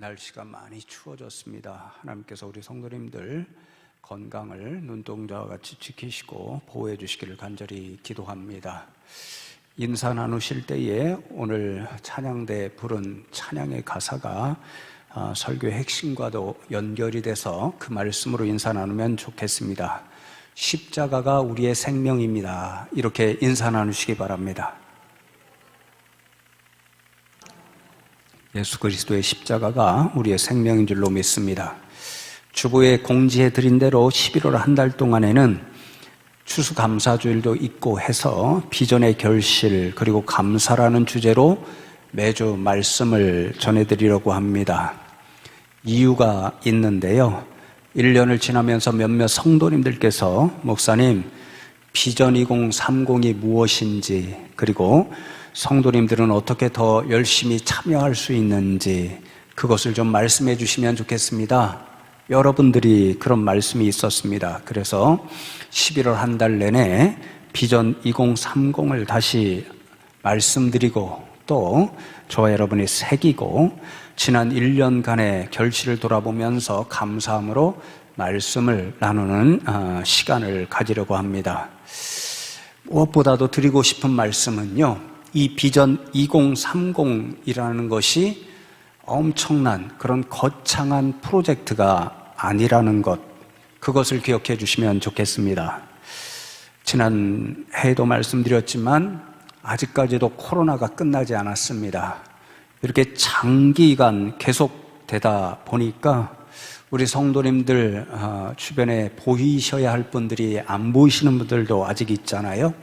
날씨가 많이 추워졌습니다. 하나님께서 우리 성도님들 건강을 눈동자와 같이 지키시고 보호해 주시기를 간절히 기도합니다. 인사 나누실 때에 오늘 찬양대 부른 찬양의 가사가 설교의 핵심과도 연결이 돼서 그 말씀으로 인사 나누면 좋겠습니다. 십자가가 우리의 생명입니다. 이렇게 인사 나누시기 바랍니다. 예수 그리스도의 십자가가 우리의 생명인 줄로 믿습니다. 주보에 공지해 드린 대로 11월 한 달 동안에는 추수감사주일도 있고 해서 비전의 결실 그리고 감사라는 주제로 매주 말씀을 전해드리려고 합니다. 이유가 있는데요. 1년을 지나면서 몇몇 성도님들께서 목사님, 비전 2030이 무엇인지, 그리고 성도님들은 어떻게 더 열심히 참여할 수 있는지 그것을 좀 말씀해 주시면 좋겠습니다. 여러분들이 그런 말씀이 있었습니다. 그래서 11월 한 달 내내 비전 2030을 다시 말씀드리고 또 저와 여러분이 새기고 지난 1년간의 결실을 돌아보면서 감사함으로 말씀을 나누는 시간을 가지려고 합니다. 무엇보다도 드리고 싶은 말씀은요, 이 비전 2030이라는 것이 엄청난 그런 거창한 프로젝트가 아니라는 것, 그것을 기억해 주시면 좋겠습니다. 지난 해에도 말씀드렸지만 아직까지도 코로나가 끝나지 않았습니다. 이렇게 장기간 계속되다 보니까 우리 성도님들 주변에 보이셔야 할 분들이 안 보이시는 분들도 아직 있잖아요.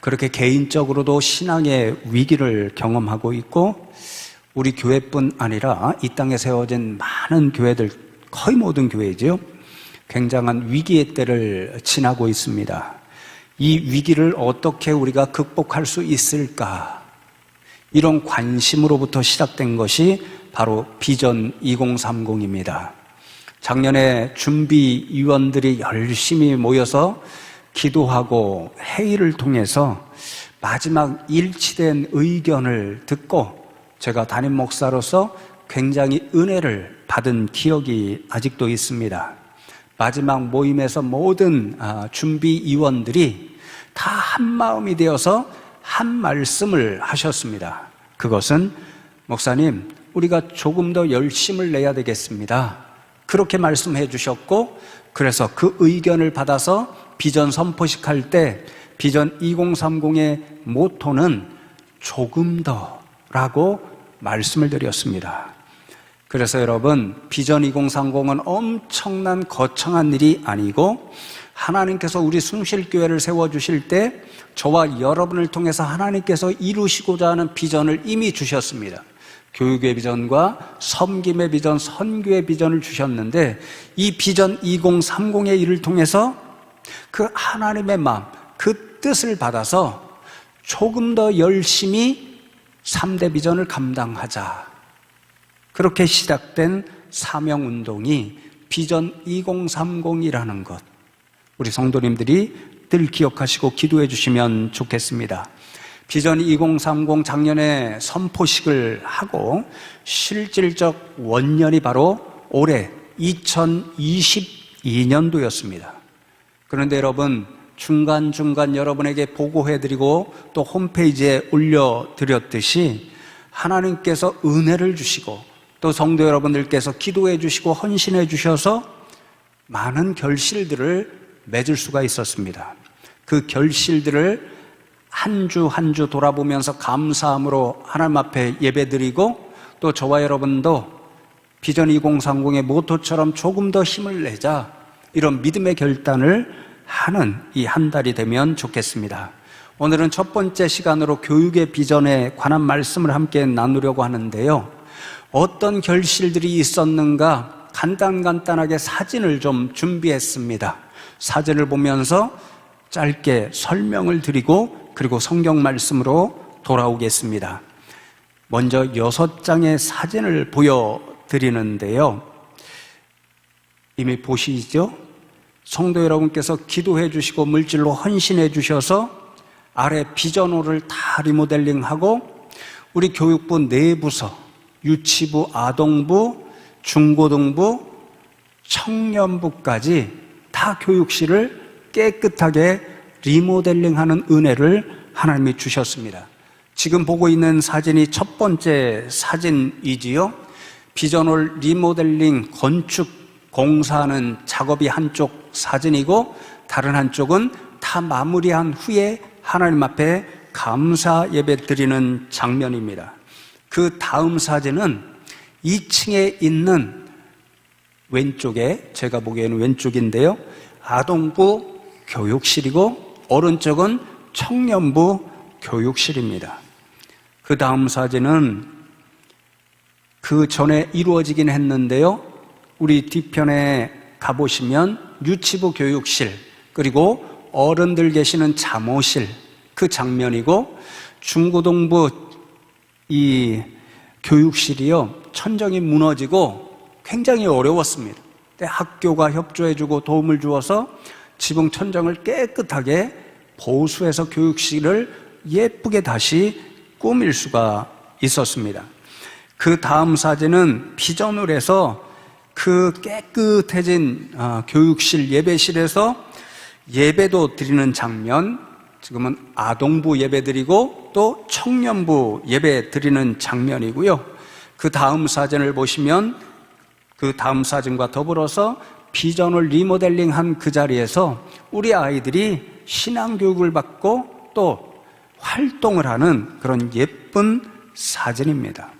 그렇게 개인적으로도 신앙의 위기를 경험하고 있고 우리 교회뿐 아니라 이 땅에 세워진 많은 교회들, 거의 모든 교회죠, 굉장한 위기의 때를 지나고 있습니다. 이 위기를 어떻게 우리가 극복할 수 있을까, 이런 관심으로부터 시작된 것이 바로 비전 2030입니다. 작년에 준비위원들이 열심히 모여서 기도하고 회의를 통해서 마지막 일치된 의견을 듣고 제가 담임 목사로서 굉장히 은혜를 받은 기억이 아직도 있습니다. 마지막 모임에서 모든 준비위원들이 다 한마음이 되어서 한 말씀을 하셨습니다. 그것은 목사님, 우리가 조금 더 열심을 내야 되겠습니다. 그렇게 말씀해 주셨고, 그래서 그 의견을 받아서 비전 선포식 할 때 비전 2030의 모토는 조금 더라고 말씀을 드렸습니다. 그래서 여러분, 비전 2030은 엄청난 거창한 일이 아니고 하나님께서 우리 숭실교회를 세워주실 때 저와 여러분을 통해서 하나님께서 이루시고자 하는 비전을 이미 주셨습니다. 교육의 비전과 섬김의 비전, 선교의 비전을 주셨는데 이 비전 2030의 일을 통해서 그 하나님의 마음, 그 뜻을 받아서 조금 더 열심히 3대 비전을 감당하자, 그렇게 시작된 사명운동이 비전 2030이라는 것, 우리 성도님들이 늘 기억하시고 기도해 주시면 좋겠습니다. 비전 2030 작년에 선포식을 하고 실질적 원년이 바로 올해 2022년도였습니다. 그런데 여러분, 중간중간 여러분에게 보고해드리고 또 홈페이지에 올려드렸듯이 하나님께서 은혜를 주시고 또 성도 여러분들께서 기도해 주시고 헌신해 주셔서 많은 결실들을 맺을 수가 있었습니다. 그 결실들을 한 주 한 주 돌아보면서 감사함으로 하나님 앞에 예배드리고 또 저와 여러분도 비전 2030의 모토처럼 조금 더 힘을 내자, 이런 믿음의 결단을 하는 이 한 달이 되면 좋겠습니다. 오늘은 첫 번째 시간으로 교육의 비전에 관한 말씀을 함께 나누려고 하는데요, 어떤 결실들이 있었는가 간단하게 사진을 좀 준비했습니다. 사진을 보면서 짧게 설명을 드리고 그리고 성경 말씀으로 돌아오겠습니다. 먼저 6장의 사진을 보여드리는데요, 이미 보시죠? 성도 여러분께서 기도해 주시고 물질로 헌신해 주셔서 아래 비전홀을 다 리모델링하고 우리 교육부 내부서, 유치부, 아동부, 중고등부, 청년부까지 다 교육실을 깨끗하게 리모델링하는 은혜를 하나님이 주셨습니다. 지금 보고 있는 사진이 첫 번째 사진이지요. 비전홀 리모델링 건축 공사하는 작업이 한쪽 사진이고, 다른 한쪽은 다 마무리한 후에 하나님 앞에 감사 예배 드리는 장면입니다. 그 다음 사진은 2층에 있는 왼쪽에, 제가 보기에는 왼쪽인데요, 아동부 교육실이고 오른쪽은 청년부 교육실입니다. 그 다음 사진은 그 전에 이루어지긴 했는데요, 우리 뒤편에 가보시면 유치부 교육실, 그리고 어른들 계시는 잠옷실, 그 장면이고, 중고등부 이 교육실이요, 천정이 무너지고 굉장히 어려웠습니다. 근데 학교가 협조해주고 도움을 주어서 지붕 천정을 깨끗하게 보수해서 교육실을 예쁘게 다시 꾸밀 수가 있었습니다. 그 다음 사진은 비전홀에서 그 깨끗해진 교육실 예배실에서 예배도 드리는 장면, 지금은 아동부 예배 드리고 또 청년부 예배 드리는 장면이고요. 그 다음 사진을 보시면 그 다음 사진과 더불어서 비전을 리모델링한 그 자리에서 우리 아이들이 신앙교육을 받고 또 활동을 하는 그런 예쁜 사진입니다.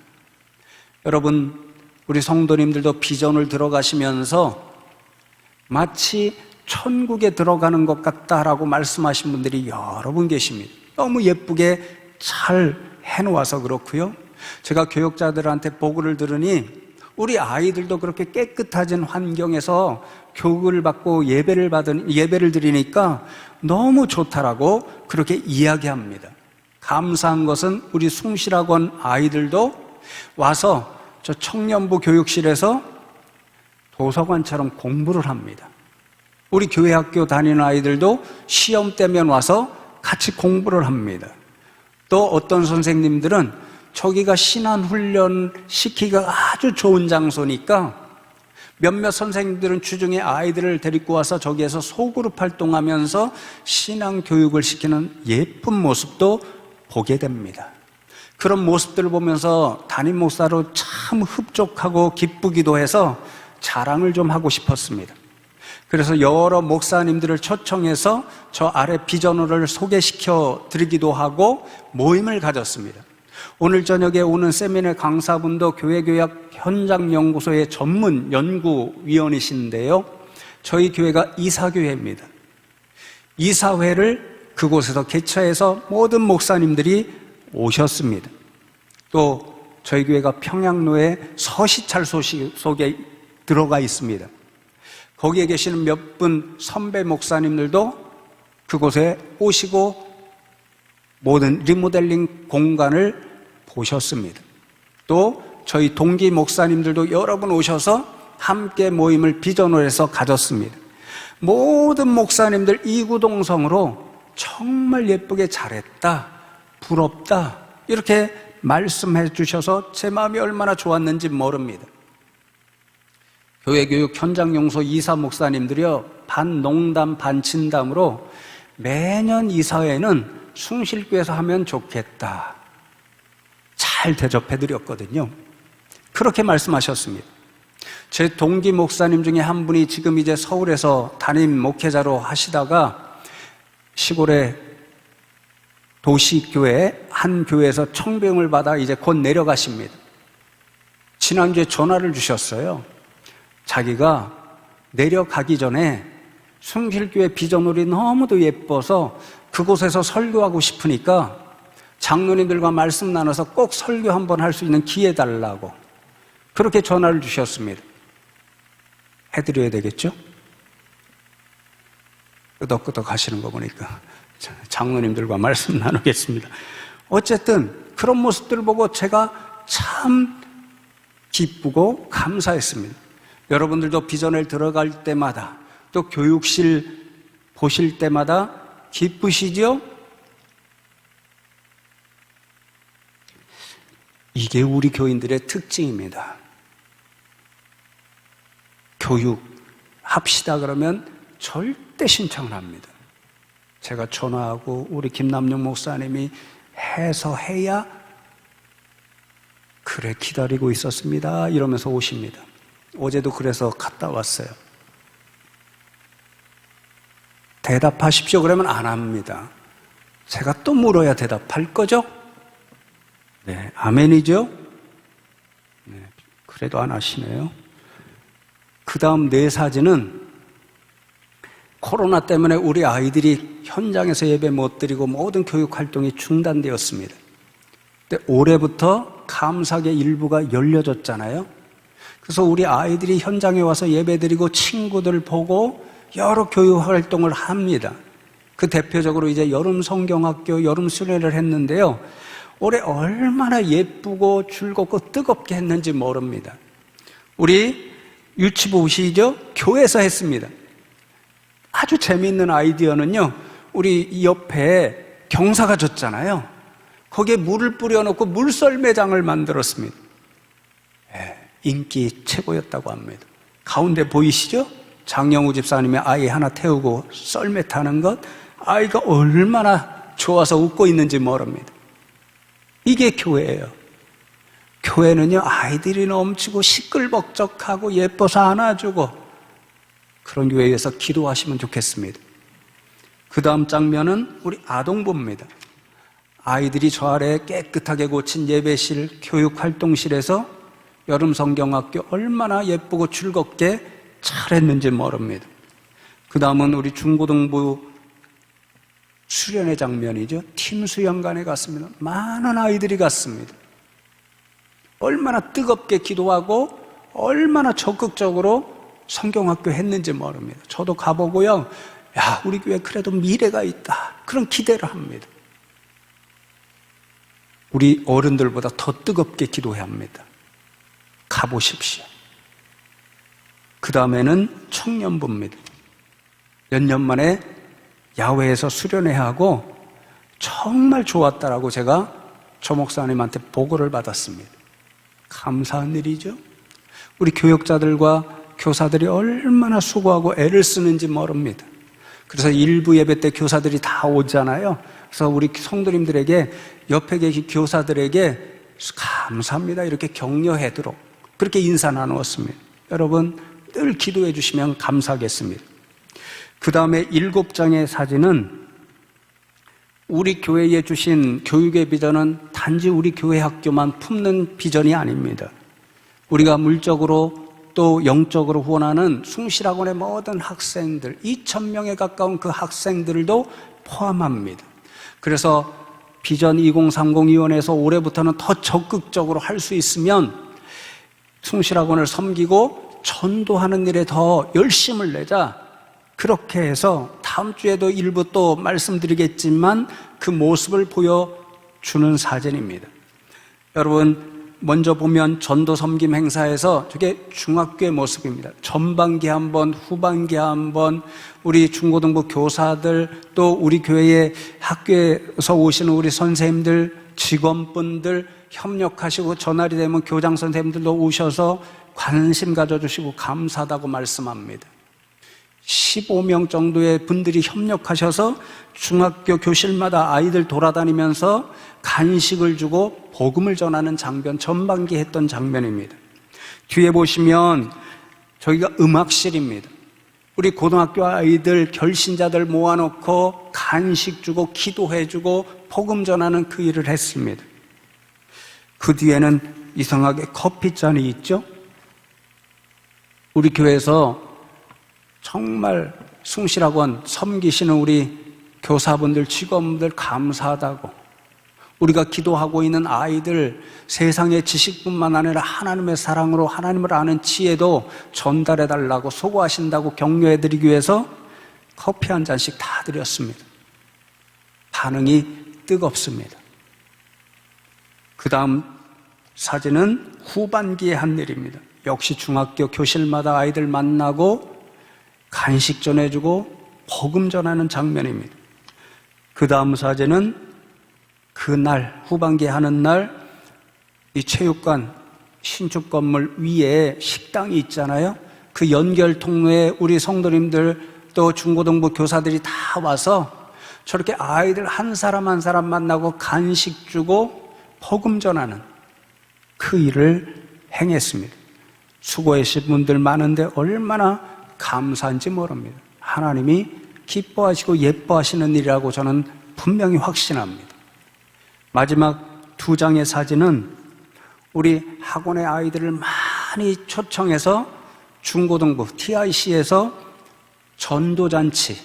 여러분, 우리 성도님들도 비전을 들어가시면서 마치 천국에 들어가는 것 같다라고 말씀하신 분들이 여러 분 계십니다. 너무 예쁘게 잘 해놓아서 그렇고요. 제가 교육자들한테 보고를 들으니 우리 아이들도 그렇게 깨끗해진 환경에서 교육을 받고 예배를 드리니까 너무 좋다라고 그렇게 이야기합니다. 감사한 것은 우리 숭실학원 아이들도 와서 저 청년부 교육실에서 도서관처럼 공부를 합니다. 우리 교회 학교 다니는 아이들도 시험 때면 와서 같이 공부를 합니다. 또 어떤 선생님들은 저기가 신앙훈련 시키기가 아주 좋은 장소니까 몇몇 선생님들은 주중에 아이들을 데리고 와서 저기에서 소그룹 활동하면서 신앙교육을 시키는 예쁜 모습도 보게 됩니다. 그런 모습들을 보면서 담임 목사로 참 흡족하고 기쁘기도 해서 자랑을 좀 하고 싶었습니다. 그래서 여러 목사님들을 초청해서 저 아래 비전호를 소개시켜 드리기도 하고 모임을 가졌습니다. 오늘 저녁에 오는 세미나 강사분도 교회교약 현장연구소의 전문 연구위원이신데요, 저희 교회가 이사교회입니다. 이사회를 그곳에서 개최해서 모든 목사님들이 오셨습니다. 또 저희 교회가 평양로에 서시찰소 속에 들어가 있습니다. 거기에 계시는 몇 분 선배 목사님들도 그곳에 오시고 모든 리모델링 공간을 보셨습니다. 또 저희 동기 목사님들도 여러 분 오셔서 함께 모임을 비전홀에서 가졌습니다. 모든 목사님들 이구동성으로 정말 예쁘게 잘했다, 부럽다, 이렇게 말씀해 주셔서 제 마음이 얼마나 좋았는지 모릅니다. 교회교육 현장용소 이사 목사님들이요, 반 농담 반 진담으로 매년 이사회는 숭실교에서 하면 좋겠다, 잘 대접해 드렸거든요. 그렇게 말씀하셨습니다. 제 동기 목사님 중에 한 분이 지금 이제 서울에서 담임 목회자로 하시다가 시골의 도시교회 한 교회에서 청병을 받아 이제 곧 내려가십니다. 지난주에 전화를 주셨어요. 자기가 내려가기 전에 숭실교회 비전홀이 너무도 예뻐서 그곳에서 설교하고 싶으니까 장로님들과 말씀 나눠서 꼭 설교 한번 할 수 있는 기회 달라고 그렇게 전화를 주셨습니다. 해드려야 되겠죠? 끄덕끄덕 하시는 거 보니까 장로님들과 말씀 나누겠습니다. 어쨌든 그런 모습들을 보고 제가 참 기쁘고 감사했습니다. 여러분들도 비전을 들어갈 때마다 또 교육실 보실 때마다 기쁘시죠? 이게 우리 교인들의 특징입니다. 교육합시다 그러면 절대 신청을 합니다. 제가 전화하고 우리 김남용 목사님이 해서 해야 그래 기다리고 있었습니다 이러면서 오십니다. 어제도 그래서 갔다 왔어요. 대답하십시오 그러면 안 합니다. 제가 또 물어야 대답할 거죠? 네, 아멘이죠? 네, 그래도 안 하시네요. 그 다음 네 사진은 코로나 때문에 우리 아이들이 현장에서 예배 못 드리고 모든 교육 활동이 중단되었습니다. 근데 올해부터 감사계 일부가 열려졌잖아요. 그래서 우리 아이들이 현장에 와서 예배 드리고 친구들 보고 여러 교육 활동을 합니다. 그 대표적으로 이제 여름 성경학교 여름 수련회를 했는데요. 올해 얼마나 예쁘고 즐겁고 뜨겁게 했는지 모릅니다. 우리 유치부 오시죠? 교회에서 했습니다. 아주 재미있는 아이디어는요, 우리 옆에 경사가 졌잖아요. 거기에 물을 뿌려놓고 물썰매장을 만들었습니다. 인기 최고였다고 합니다. 가운데 보이시죠? 장영우 집사님이 아이 하나 태우고 썰매 타는 것, 아이가 얼마나 좋아서 웃고 있는지 모릅니다. 이게 교회예요. 교회는요, 아이들이 넘치고 시끌벅적하고 예뻐서 안아주고 그런 교회에서 기도하시면 좋겠습니다. 그 다음 장면은 우리 아동부입니다. 아이들이 저 아래 깨끗하게 고친 예배실, 교육활동실에서 여름 성경학교 얼마나 예쁘고 즐겁게 잘했는지 모릅니다. 그 다음은 우리 중고등부 수련회 장면이죠. 팀 수련관에 갔습니다. 많은 아이들이 갔습니다. 얼마나 뜨겁게 기도하고 얼마나 적극적으로 성경학교 했는지 모릅니다. 저도 가보고요, 야, 우리 교회 그래도 미래가 있다, 그런 기대를 합니다. 우리 어른들보다 더 뜨겁게 기도해야 합니다. 가보십시오. 그 다음에는 청년부입니다. 몇 년 만에 야외에서 수련회하고 정말 좋았다라고 제가 조 목사님한테 보고를 받았습니다. 감사한 일이죠. 우리 교역자들과 교사들이 얼마나 수고하고 애를 쓰는지 모릅니다. 그래서 일부 예배 때 교사들이 다 오잖아요. 그래서 우리 성도님들에게, 옆에 계신 교사들에게 감사합니다 이렇게 격려하도록 그렇게 인사 나누었습니다. 여러분 늘 기도해 주시면 감사하겠습니다. 그 다음에 7장의 사진은 우리 교회에 주신 교육의 비전은 단지 우리 교회 학교만 품는 비전이 아닙니다. 우리가 물적으로 또 영적으로 후원하는 숭실학원의 모든 학생들, 2,000명에 가까운 그 학생들도 포함합니다. 그래서 비전 2030위원회에서 올해부터는 더 적극적으로 할 수 있으면 숭실학원을 섬기고 전도하는 일에 더 열심을 내자, 그렇게 해서 다음 주에도 일부 또 말씀드리겠지만 그 모습을 보여주는 사진입니다. 여러분 먼저 보면 전도 섬김 행사에서 저게 중학교의 모습입니다. 전반기 한 번, 후반기 한 번, 우리 중고등부 교사들, 또 우리 교회의 학교에서 오시는 우리 선생님들, 직원분들 협력하시고 전날이 되면 교장 선생님들도 오셔서 관심 가져주시고 감사하다고 말씀합니다. 15명 정도의 분들이 협력하셔서 중학교 교실마다 아이들 돌아다니면서 간식을 주고 복음을 전하는 장면, 전반기 했던 장면입니다. 뒤에 보시면 저기가 음악실입니다. 우리 고등학교 아이들, 결신자들 모아놓고 간식 주고 기도해주고 복음 전하는 그 일을 했습니다. 그 뒤에는 이상하게 커피잔이 있죠. 우리 교회에서 정말 숭실학원 섬기시는 우리 교사분들, 직원분들 감사하다고, 우리가 기도하고 있는 아이들 세상의 지식뿐만 아니라 하나님의 사랑으로 하나님을 아는 지혜도 전달해달라고 소구하신다고 격려해드리기 위해서 커피 한 잔씩 다 드렸습니다. 반응이 뜨겁습니다. 그 다음 사진은 후반기에 한 일입니다. 역시 중학교 교실마다 아이들 만나고 간식 전해주고 복음 전하는 장면입니다. 그 다음 사진은 그날 후반기에 하는 날 이 체육관 신축 건물 위에 식당이 있잖아요. 그 연결 통로에 우리 성도님들 또 중고등부 교사들이 다 와서 저렇게 아이들 한 사람 한 사람 만나고 간식 주고 복음 전하는 그 일을 행했습니다. 수고하신 분들 많은데 얼마나 감사한지 모릅니다. 하나님이 기뻐하시고 예뻐하시는 일이라고 저는 분명히 확신합니다. 마지막 2장의 사진은 우리 학원의 아이들을 많이 초청해서 중고등부 TIC에서 전도잔치,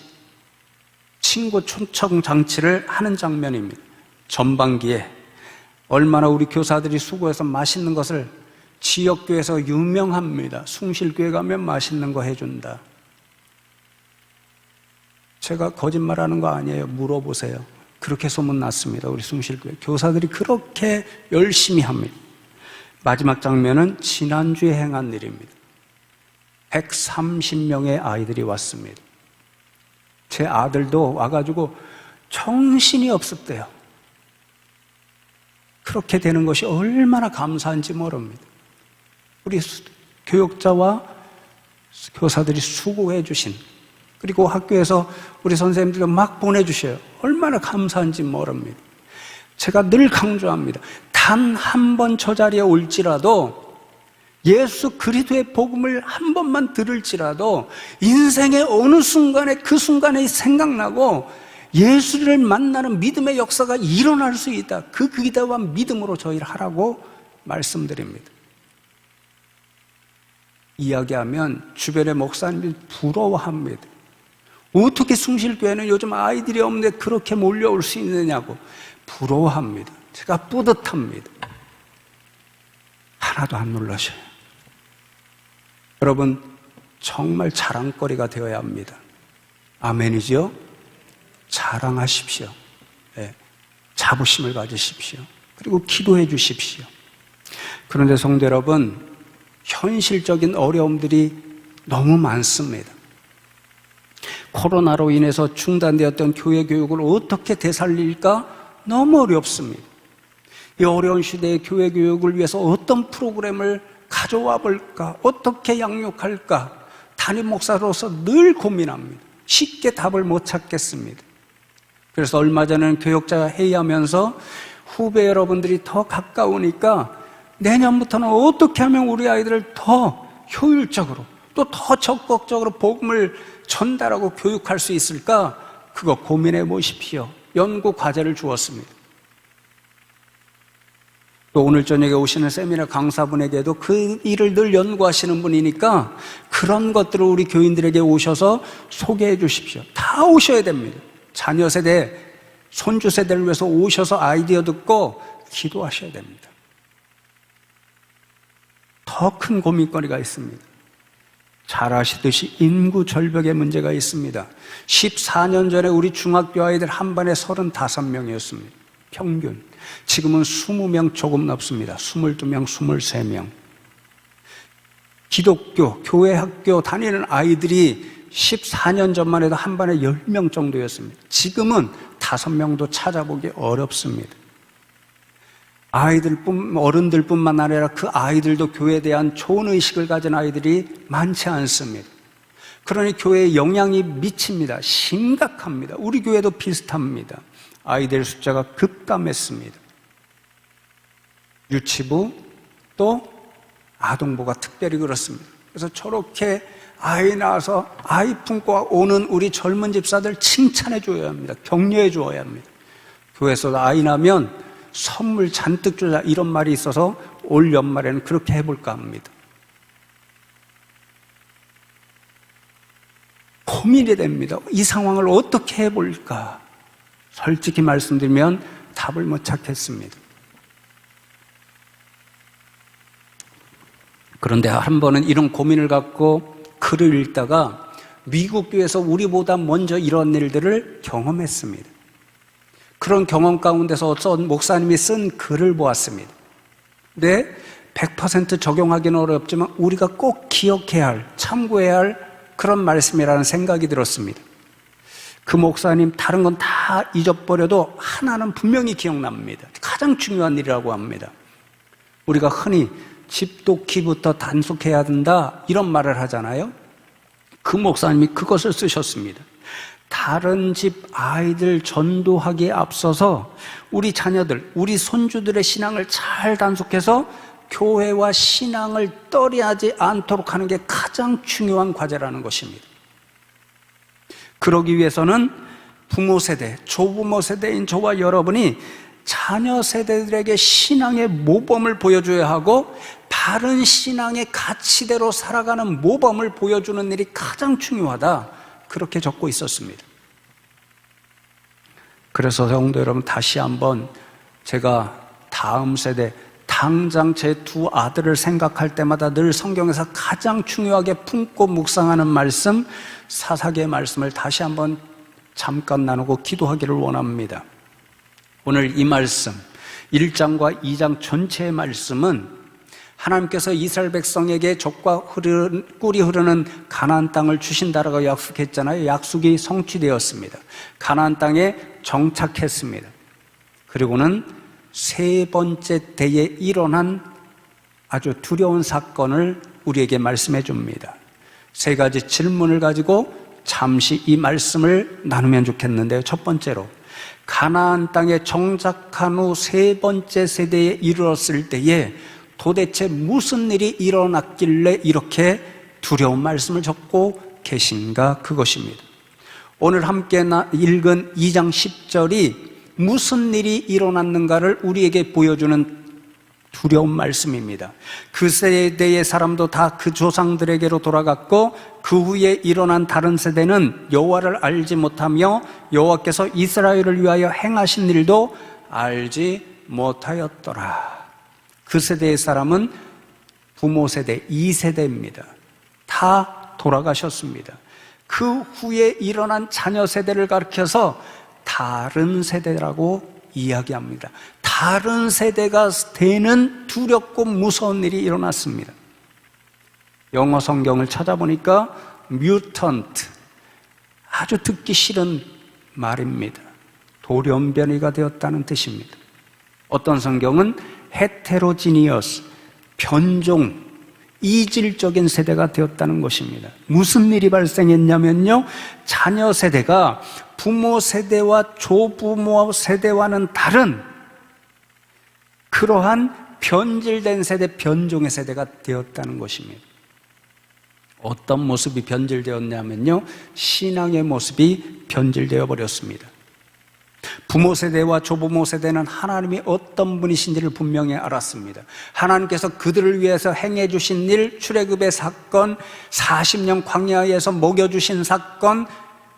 친구 초청 장치를 하는 장면입니다. 전반기에 얼마나 우리 교사들이 수고해서 맛있는 것을 지역교회에서 유명합니다. 숭실교회 가면 맛있는 거 해준다. 제가 거짓말하는 거 아니에요. 물어보세요. 그렇게 소문났습니다. 우리 숭실교회 교사들이 그렇게 열심히 합니다. 마지막 장면은 지난주에 행한 일입니다. 130명의 아이들이 왔습니다. 제 아들도 와가지고 정신이 없었대요. 그렇게 되는 것이 얼마나 감사한지 모릅니다. 우리 교육자와 교사들이 수고해 주신, 그리고 학교에서 우리 선생님들도 막 보내주셔요. 얼마나 감사한지 모릅니다. 제가 늘 강조합니다. 단 한 번 저 자리에 올지라도, 예수 그리스도의 복음을 한 번만 들을지라도 인생의 어느 순간에 그 순간에 생각나고 예수를 만나는 믿음의 역사가 일어날 수 있다. 그 기대와 믿음으로 저희를 하라고 말씀드립니다. 이야기하면 주변의 목사님들이 부러워합니다. 어떻게 숭실교회는 요즘 아이들이 없는데 그렇게 몰려올 수 있느냐고 부러워합니다. 제가 뿌듯합니다. 하나도 안 놀라셔요. 여러분, 정말 자랑거리가 되어야 합니다. 아멘이죠? 자랑하십시오. 네. 자부심을 가지십시오. 그리고 기도해 주십시오. 그런데 성도 여러분, 현실적인 어려움들이 너무 많습니다. 코로나로 인해서 중단되었던 교회 교육을 어떻게 되살릴까 너무 어렵습니다. 이 어려운 시대의 교회 교육을 위해서 어떤 프로그램을 가져와 볼까, 어떻게 양육할까, 담임 목사로서 늘 고민합니다. 쉽게 답을 못 찾겠습니다. 그래서 얼마 전에는 교육자 회의하면서 후배 여러분들이 더 가까우니까 내년부터는 어떻게 하면 우리 아이들을 더 효율적으로 또 더 적극적으로 복음을 전달하고 교육할 수 있을까, 그거 고민해 보십시오. 연구 과제를 주었습니다. 또 오늘 저녁에 오시는 세미나 강사분에게도 그 일을 늘 연구하시는 분이니까 그런 것들을 우리 교인들에게 오셔서 소개해 주십시오. 다 오셔야 됩니다. 자녀 세대, 손주 세대를 위해서 오셔서 아이디어 듣고 기도하셔야 됩니다. 더 큰 고민거리가 있습니다. 잘 아시듯이 인구 절벽의 문제가 있습니다. 14년 전에 우리 중학교 아이들 한 반에 35명이었습니다. 평균. 지금은 20명 조금 넘습니다. 22명, 23명. 기독교, 교회 학교 다니는 아이들이 14년 전만 해도 한 반에 10명 정도였습니다. 지금은 5명도 찾아보기 어렵습니다. 어른들뿐만 아니라 그 아이들도 교회에 대한 좋은 의식을 가진 아이들이 많지 않습니다. 그러니 교회에 영향이 미칩니다. 심각합니다. 우리 교회도 비슷합니다. 아이들 숫자가 급감했습니다. 유치부 또 아동부가 특별히 그렇습니다. 그래서 저렇게 아이 낳아서 아이 품고 오는 우리 젊은 집사들 칭찬해 줘야 합니다. 격려해 줘야 합니다. 교회에서 아이 낳으면 선물 잔뜩 주자, 이런 말이 있어서 올 연말에는 그렇게 해볼까 합니다. 고민이 됩니다. 이 상황을 어떻게 해볼까? 솔직히 말씀드리면 답을 못 찾겠습니다. 그런데 한 번은 이런 고민을 갖고 글을 읽다가 미국 교회에서 우리보다 먼저 이런 일들을 경험했습니다. 그런 경험 가운데서 어떤 목사님이 쓴 글을 보았습니다. 네, 100% 적용하기는 어렵지만 우리가 꼭 기억해야 할, 참고해야 할 그런 말씀이라는 생각이 들었습니다. 그 목사님 다른 건 다 잊어버려도 하나는 분명히 기억납니다. 가장 중요한 일이라고 합니다. 우리가 흔히 집도키부터 단속해야 된다, 이런 말을 하잖아요. 그 목사님이 그것을 쓰셨습니다. 다른 집 아이들 전도하기에 앞서서 우리 자녀들, 우리 손주들의 신앙을 잘 단속해서 교회와 신앙을 떨어지지 않도록 하는 게 가장 중요한 과제라는 것입니다. 그러기 위해서는 부모 세대, 조부모 세대인 저와 여러분이 자녀 세대들에게 신앙의 모범을 보여줘야 하고 바른 신앙의 가치대로 살아가는 모범을 보여주는 일이 가장 중요하다, 그렇게 적고 있었습니다. 그래서 성도 여러분, 다시 한번 제가 다음 세대, 당장 제 두 아들을 생각할 때마다 늘 성경에서 가장 중요하게 품고 묵상하는 말씀, 사사기의 말씀을 다시 한번 잠깐 나누고 기도하기를 원합니다. 오늘 이 말씀 1장과 2장 전체의 말씀은 하나님께서 이스라엘 백성에게 젖과 꿀이 흐르는 가나안 땅을 주신다라고 약속했잖아요. 약속이 성취되었습니다. 가나안 땅에 정착했습니다. 그리고는 세 번째 때에 일어난 아주 두려운 사건을 우리에게 말씀해 줍니다. 세 가지 질문을 가지고 잠시 이 말씀을 나누면 좋겠는데요. 첫 번째로, 가나안 땅에 정착한 후 세 번째 세대에 이르렀을 때에 도대체 무슨 일이 일어났길래 이렇게 두려운 말씀을 적고 계신가, 그것입니다. 오늘 함께 읽은 2장 10절이 무슨 일이 일어났는가를 우리에게 보여주는 두려운 말씀입니다. 그 세대의 사람도 다 그 조상들에게로 돌아갔고 그 후에 일어난 다른 세대는 여호와를 알지 못하며 여호와께서 이스라엘을 위하여 행하신 일도 알지 못하였더라. 그 세대의 사람은 부모 세대 2세대입니다. 다 돌아가셨습니다. 그 후에 일어난 자녀 세대를 가리켜서 다른 세대라고 이야기합니다. 다른 세대가 되는 두렵고 무서운 일이 일어났습니다. 영어 성경을 찾아보니까 mutant, 아주 듣기 싫은 말입니다. 돌연변이가 되었다는 뜻입니다. 어떤 성경은 heterogeneous, 변종, 이질적인 세대가 되었다는 것입니다. 무슨 일이 발생했냐면요, 자녀 세대가 부모 세대와 조부모 세대와는 다른 그러한 변질된 세대, 변종의 세대가 되었다는 것입니다. 어떤 모습이 변질되었냐면요, 신앙의 모습이 변질되어 버렸습니다. 부모 세대와 조부모 세대는 하나님이 어떤 분이신지를 분명히 알았습니다. 하나님께서 그들을 위해서 행해 주신 일, 출애굽의 사건, 40년 광야에서 먹여주신 사건,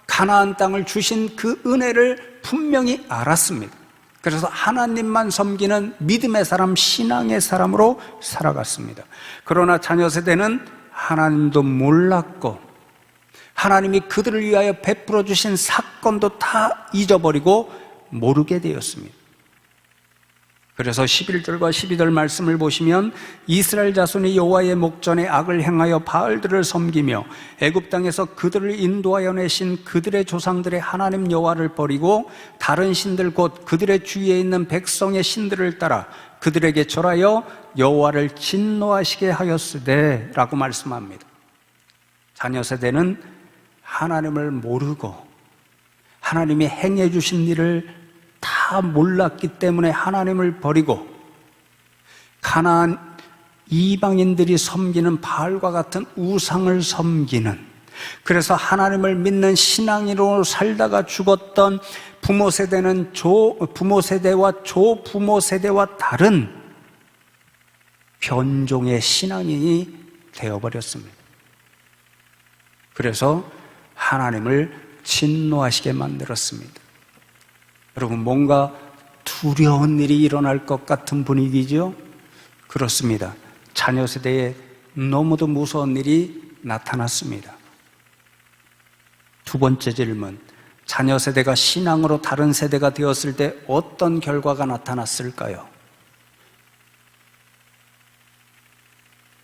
가나안 땅을 주신 그 은혜를 분명히 알았습니다. 그래서 하나님만 섬기는 믿음의 사람, 신앙의 사람으로 살아갔습니다. 그러나 자녀 세대는 하나님도 몰랐고 하나님이 그들을 위하여 베풀어 주신 사건도 다 잊어버리고 모르게 되었습니다. 그래서 11절과 12절 말씀을 보시면 이스라엘 자손이 여호와의 목전에 악을 행하여 바알들을 섬기며 애굽 땅에서 그들을 인도하여 내신 그들의 조상들의 하나님 여호와를 버리고 다른 신들 곧 그들의 주위에 있는 백성의 신들을 따라 그들에게 절하여 여호와를 진노하시게 하였으되 라고 말씀합니다. 자녀 세대는 하나님을 모르고 하나님이 행해 주신 일을 다 몰랐기 때문에 하나님을 버리고 가나안 이방인들이 섬기는 바알과 같은 우상을 섬기는, 그래서 하나님을 믿는 신앙인으로 살다가 죽었던 부모 세대는 부모 세대와 조부모 세대와 다른 변종의 신앙인이 되어버렸습니다. 그래서 하나님을 진노하시게 만들었습니다. 여러분, 뭔가 두려운 일이 일어날 것 같은 분위기죠? 그렇습니다. 자녀 세대에 너무도 무서운 일이 나타났습니다. 두 번째 질문, 자녀 세대가 신앙으로 다른 세대가 되었을 때 어떤 결과가 나타났을까요?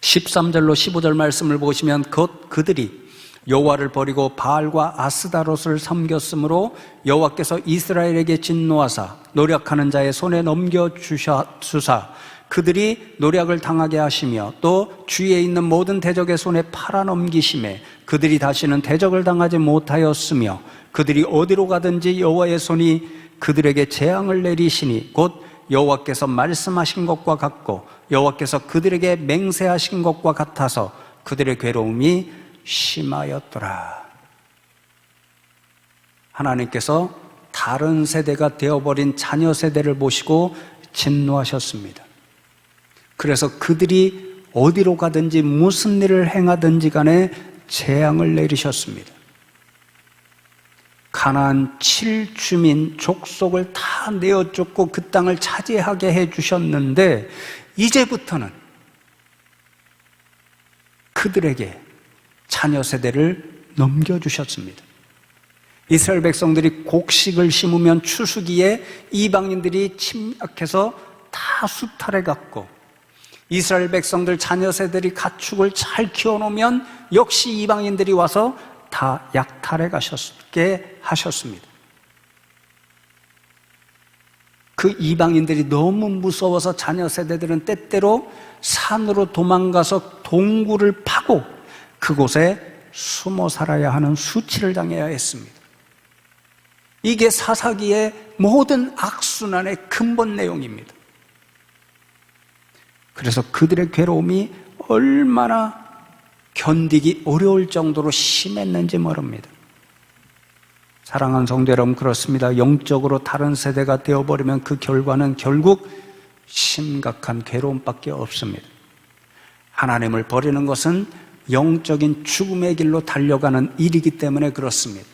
13절로 15절 말씀을 보시면 그들이 여호와를 버리고 바알과 아스다롯을 섬겼으므로 여호와께서 이스라엘에게 진노하사 노력하는 자의 손에 넘겨주사 그들이 노략을 당하게 하시며 또 주위에 있는 모든 대적의 손에 팔아넘기심에 그들이 다시는 대적을 당하지 못하였으며 그들이 어디로 가든지 여호와의 손이 그들에게 재앙을 내리시니 곧 여호와께서 말씀하신 것과 같고 여호와께서 그들에게 맹세하신 것과 같아서 그들의 괴로움이 심하였더라. 하나님께서 다른 세대가 되어버린 자녀 세대를 보시고 진노하셨습니다. 그래서 그들이 어디로 가든지 무슨 일을 행하든지 간에 재앙을 내리셨습니다. 가나안 7주민 족속을 다 내어쫓고 그 땅을 차지하게 해주셨는데 이제부터는 그들에게 자녀 세대를 넘겨주셨습니다. 이스라엘 백성들이 곡식을 심으면 추수기에 이방인들이 침략해서 다 수탈해갔고 이스라엘 백성들 자녀 세대들이 가축을 잘 키워놓으면 역시 이방인들이 와서 다 약탈해 가셨게 하셨습니다. 그 이방인들이 너무 무서워서 자녀 세대들은 때때로 산으로 도망가서 동굴을 파고 그곳에 숨어 살아야 하는 수치를 당해야 했습니다. 이게 사사기의 모든 악순환의 근본 내용입니다. 그래서 그들의 괴로움이 얼마나 견디기 어려울 정도로 심했는지 모릅니다. 사랑하는 성도 여러분, 그렇습니다. 영적으로 다른 세대가 되어버리면 그 결과는 결국 심각한 괴로움밖에 없습니다. 하나님을 버리는 것은 영적인 죽음의 길로 달려가는 일이기 때문에 그렇습니다.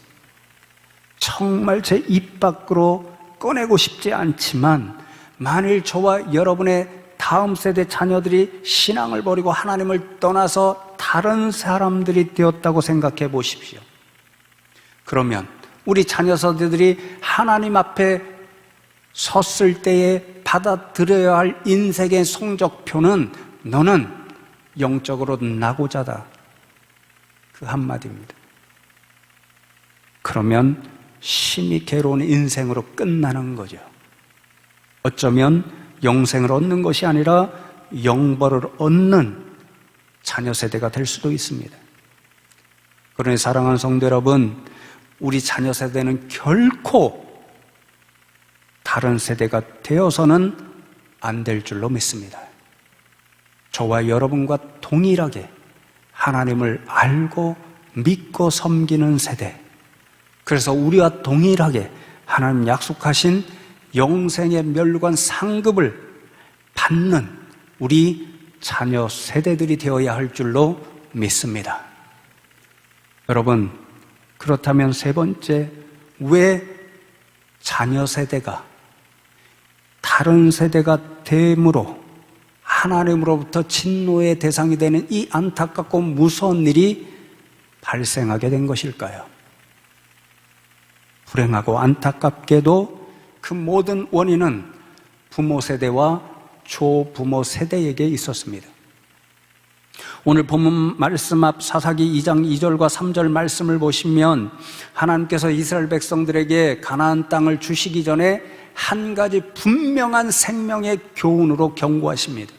정말 제 입 밖으로 꺼내고 싶지 않지만 만일 저와 여러분의 다음 세대 자녀들이 신앙을 버리고 하나님을 떠나서 다른 사람들이 되었다고 생각해 보십시오. 그러면 우리 자녀 세대들이 하나님 앞에 섰을 때에 받아들여야 할 인생의 성적표는 너는 영적으로 낙오자다, 그 한마디입니다. 그러면 심히 괴로운 인생으로 끝나는 거죠. 어쩌면 영생을 얻는 것이 아니라 영벌을 얻는 자녀 세대가 될 수도 있습니다. 그러니 사랑하는 성도 여러분, 우리 자녀 세대는 결코 다른 세대가 되어서는 안 될 줄로 믿습니다. 저와 여러분과 동일하게 하나님을 알고 믿고 섬기는 세대, 그래서 우리와 동일하게 하나님 약속하신 영생의 멸관 상급을 받는 우리 자녀 세대들이 되어야 할 줄로 믿습니다. 여러분, 그렇다면 세 번째, 왜 자녀 세대가 다른 세대가 됨으로 하나님으로부터 진노의 대상이 되는 이 안타깝고 무서운 일이 발생하게 된 것일까요? 불행하고 안타깝게도 그 모든 원인은 부모 세대와 조부모 세대에게 있었습니다. 오늘 본문 말씀 앞 사사기 2장 2절과 3절 말씀을 보시면 하나님께서 이스라엘 백성들에게 가나안 땅을 주시기 전에 한 가지 분명한 생명의 교훈으로 경고하십니다.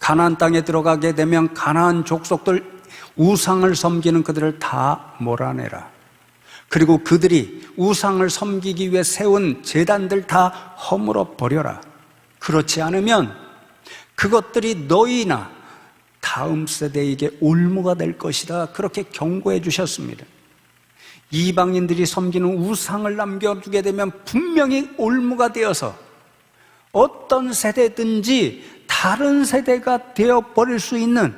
가나안 땅에 들어가게 되면 가나안 족속들 우상을 섬기는 그들을 다 몰아내라. 그리고 그들이 우상을 섬기기 위해 세운 제단들 다 허물어 버려라. 그렇지 않으면 그것들이 너희나 다음 세대에게 올무가 될 것이다. 그렇게 경고해 주셨습니다. 이방인들이 섬기는 우상을 남겨두게 되면 분명히 올무가 되어서 어떤 세대든지 다른 세대가 되어버릴 수 있는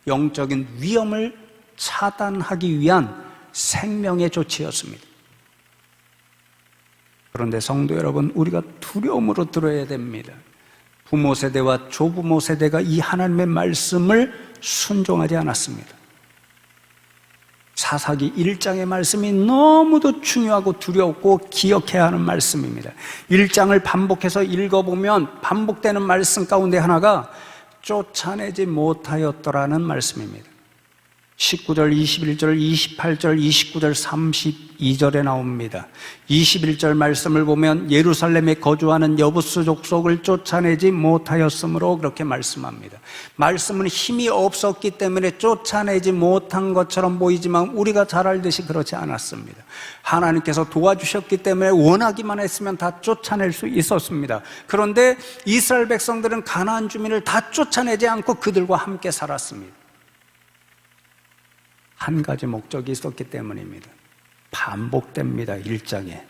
영적인 위험을 차단하기 위한 생명의 조치였습니다. 그런데 성도 여러분, 우리가 두려움으로 들어야 됩니다. 부모 세대와 조부모 세대가 이 하나님의 말씀을 순종하지 않았습니다. 사사기 1장의 말씀이 너무도 중요하고 두렵고 기억해야 하는 말씀입니다. 1장을 반복해서 읽어보면 반복되는 말씀 가운데 하나가 쫓아내지 못하였더라는 말씀입니다. 19절, 21절, 28절, 29절, 32절에 나옵니다. 21절 말씀을 보면 예루살렘에 거주하는 여부스 족속을 쫓아내지 못하였으므로 그렇게 말씀합니다. 말씀은 힘이 없었기 때문에 쫓아내지 못한 것처럼 보이지만 우리가 잘 알듯이 그렇지 않았습니다. 하나님께서 도와주셨기 때문에 원하기만 했으면 다 쫓아낼 수 있었습니다. 그런데 이스라엘 백성들은 가나안 주민을 다 쫓아내지 않고 그들과 함께 살았습니다. 한 가지 목적이 있었기 때문입니다. 반복됩니다. 1장에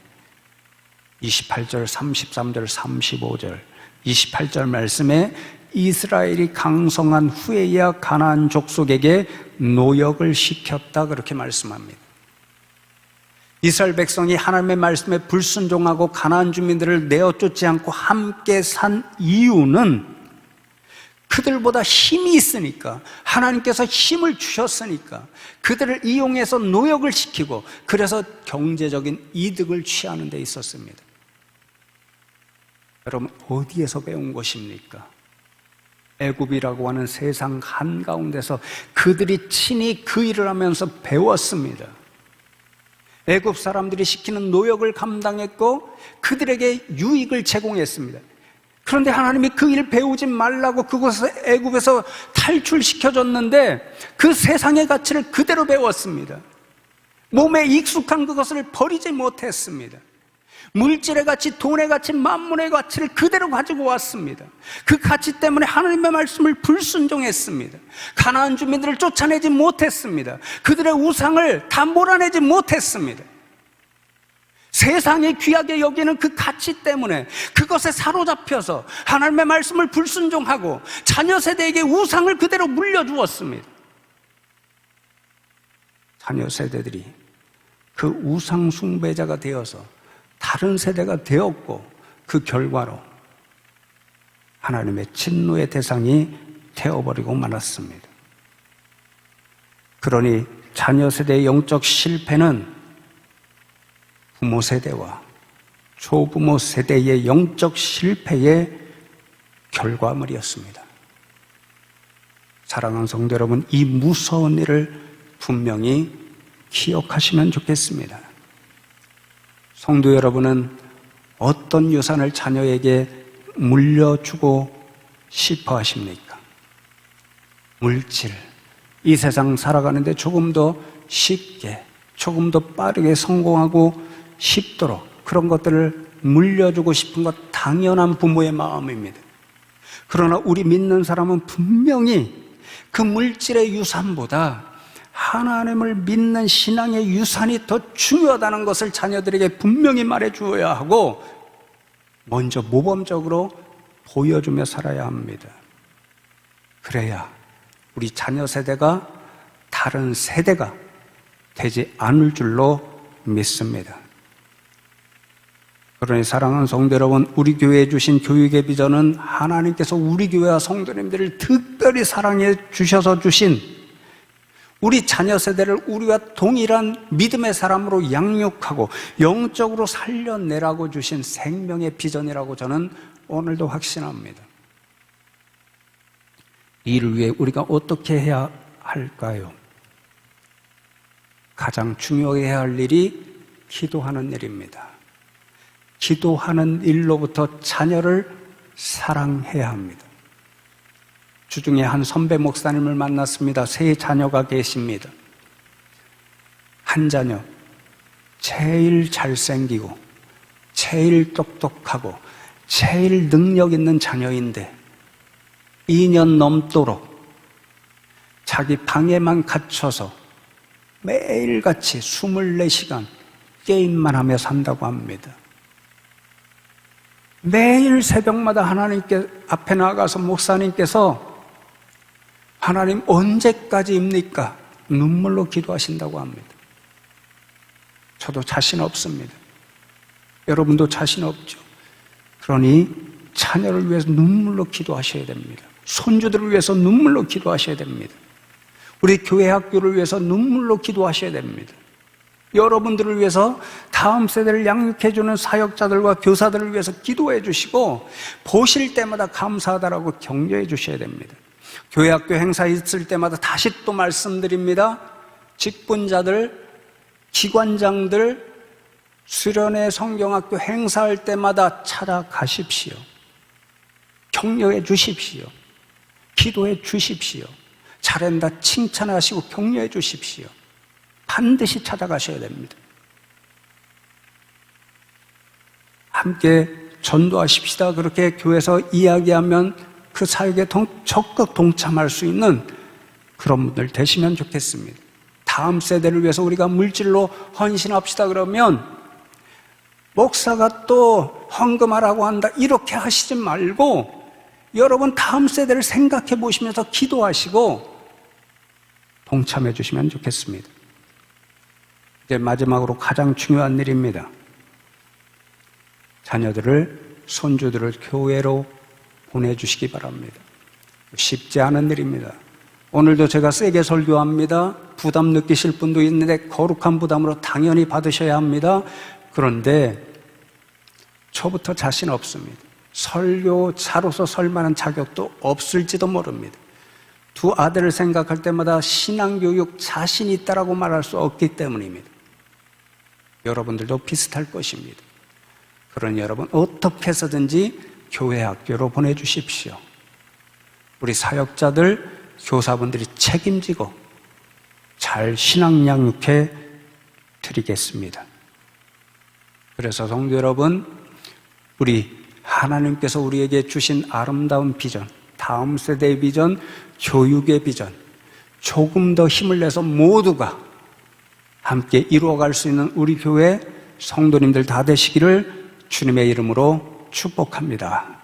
28절, 33절, 35절 28절 말씀에 이스라엘이 강성한 후에야 가나안 족속에게 노역을 시켰다 그렇게 말씀합니다. 이스라엘 백성이 하나님의 말씀에 불순종하고 가나안 주민들을 내어쫓지 않고 함께 산 이유는 그들보다 힘이 있으니까, 하나님께서 힘을 주셨으니까 그들을 이용해서 노역을 시키고 그래서 경제적인 이득을 취하는 데 있었습니다. 여러분, 어디에서 배운 것입니까? 애굽이라고 하는 세상 한가운데서 그들이 친히 그 일을 하면서 배웠습니다. 애굽 사람들이 시키는 노역을 감당했고 그들에게 유익을 제공했습니다. 그런데 하나님이 그 일 배우지 말라고 그곳에서 애굽에서 탈출시켜줬는데 그 세상의 가치를 그대로 배웠습니다. 몸에 익숙한 그것을 버리지 못했습니다. 물질의 가치, 돈의 가치, 만문의 가치를 그대로 가지고 왔습니다. 그 가치 때문에 하나님의 말씀을 불순종했습니다. 가나안 주민들을 쫓아내지 못했습니다. 그들의 우상을 다 몰아내지 못했습니다. 세상이 귀하게 여기는 그 가치 때문에 그것에 사로잡혀서 하나님의 말씀을 불순종하고 자녀 세대에게 우상을 그대로 물려주었습니다. 자녀 세대들이 그 우상 숭배자가 되어서 다른 세대가 되었고 그 결과로 하나님의 진노의 대상이 되어버리고 말았습니다. 그러니 자녀 세대의 영적 실패는 부모 세대와 초부모 세대의 영적 실패의 결과물이었습니다. 사랑하는 성도 여러분, 이 무서운 일을 분명히 기억하시면 좋겠습니다. 성도 여러분은 어떤 유산을 자녀에게 물려주고 싶어 하십니까? 물질, 이 세상 살아가는데 조금 더 쉽게, 조금 더 빠르게 성공하고 쉽도록 그런 것들을 물려주고 싶은 것 당연한 부모의 마음입니다. 그러나 우리 믿는 사람은 분명히 그 물질의 유산보다 하나님을 믿는 신앙의 유산이 더 중요하다는 것을 자녀들에게 분명히 말해 주어야 하고 먼저 모범적으로 보여주며 살아야 합니다. 그래야 우리 자녀 세대가 다른 세대가 되지 않을 줄로 믿습니다. 그러니 사랑하는 성도 여러분, 우리 교회에 주신 교육의 비전은 하나님께서 우리 교회와 성도님들을 특별히 사랑해 주셔서 주신 우리 자녀 세대를 우리와 동일한 믿음의 사람으로 양육하고 영적으로 살려내라고 주신 생명의 비전이라고 저는 오늘도 확신합니다. 이를 위해 우리가 어떻게 해야 할까요? 가장 중요하게 해야 할 일이 기도하는 일입니다. 기도하는 일로부터 자녀를 사랑해야 합니다. 주중에 한 선배 목사님을 만났습니다. 세 자녀가 계십니다. 한 자녀, 제일 잘생기고 제일 똑똑하고 제일 능력 있는 자녀인데 2년 넘도록 자기 방에만 갇혀서 매일같이 24시간 게임만 하며 산다고 합니다. 매일 새벽마다 하나님께 앞에 나가서 목사님께서 하나님 언제까지입니까? 눈물로 기도하신다고 합니다. 저도 자신 없습니다. 여러분도 자신 없죠? 그러니 자녀를 위해서 눈물로 기도하셔야 됩니다. 손주들을 위해서 눈물로 기도하셔야 됩니다. 우리 교회 학교를 위해서 눈물로 기도하셔야 됩니다. 여러분들을 위해서 다음 세대를 양육해주는 사역자들과 교사들을 위해서 기도해 주시고 보실 때마다 감사하다라고 격려해 주셔야 됩니다. 교회학교 행사 있을 때마다 다시 또 말씀드립니다. 직분자들, 기관장들, 수련회 성경학교 행사할 때마다 찾아가십시오. 격려해 주십시오. 기도해 주십시오. 잘한다 칭찬하시고 격려해 주십시오. 반드시 찾아가셔야 됩니다. 함께 전도하십시다. 그렇게 교회에서 이야기하면 그 사역에 적극 동참할 수 있는 그런 분들 되시면 좋겠습니다. 다음 세대를 위해서 우리가 물질로 헌신합시다 그러면 목사가 또 헌금하라고 한다 이렇게 하시지 말고 여러분 다음 세대를 생각해 보시면서 기도하시고 동참해 주시면 좋겠습니다. 이제 마지막으로 가장 중요한 일입니다. 자녀들을, 손주들을 교회로 보내주시기 바랍니다. 쉽지 않은 일입니다. 오늘도 제가 세게 설교합니다. 부담 느끼실 분도 있는데 거룩한 부담으로 당연히 받으셔야 합니다. 그런데 저부터 자신 없습니다. 설교자로서 설 만한 자격도 없을지도 모릅니다. 두 아들을 생각할 때마다 신앙교육 자신이 있다라고 말할 수 없기 때문입니다. 여러분들도 비슷할 것입니다. 그러니 여러분 어떻게 해서든지 교회 학교로 보내주십시오. 우리 사역자들, 교사분들이 책임지고 잘 신앙 양육해 드리겠습니다. 그래서 성도 여러분, 우리 하나님께서 우리에게 주신 아름다운 비전, 다음 세대의 비전, 교육의 비전, 조금 더 힘을 내서 모두가 함께 이루어갈 수 있는 우리 교회 성도님들 다 되시기를 주님의 이름으로 축복합니다.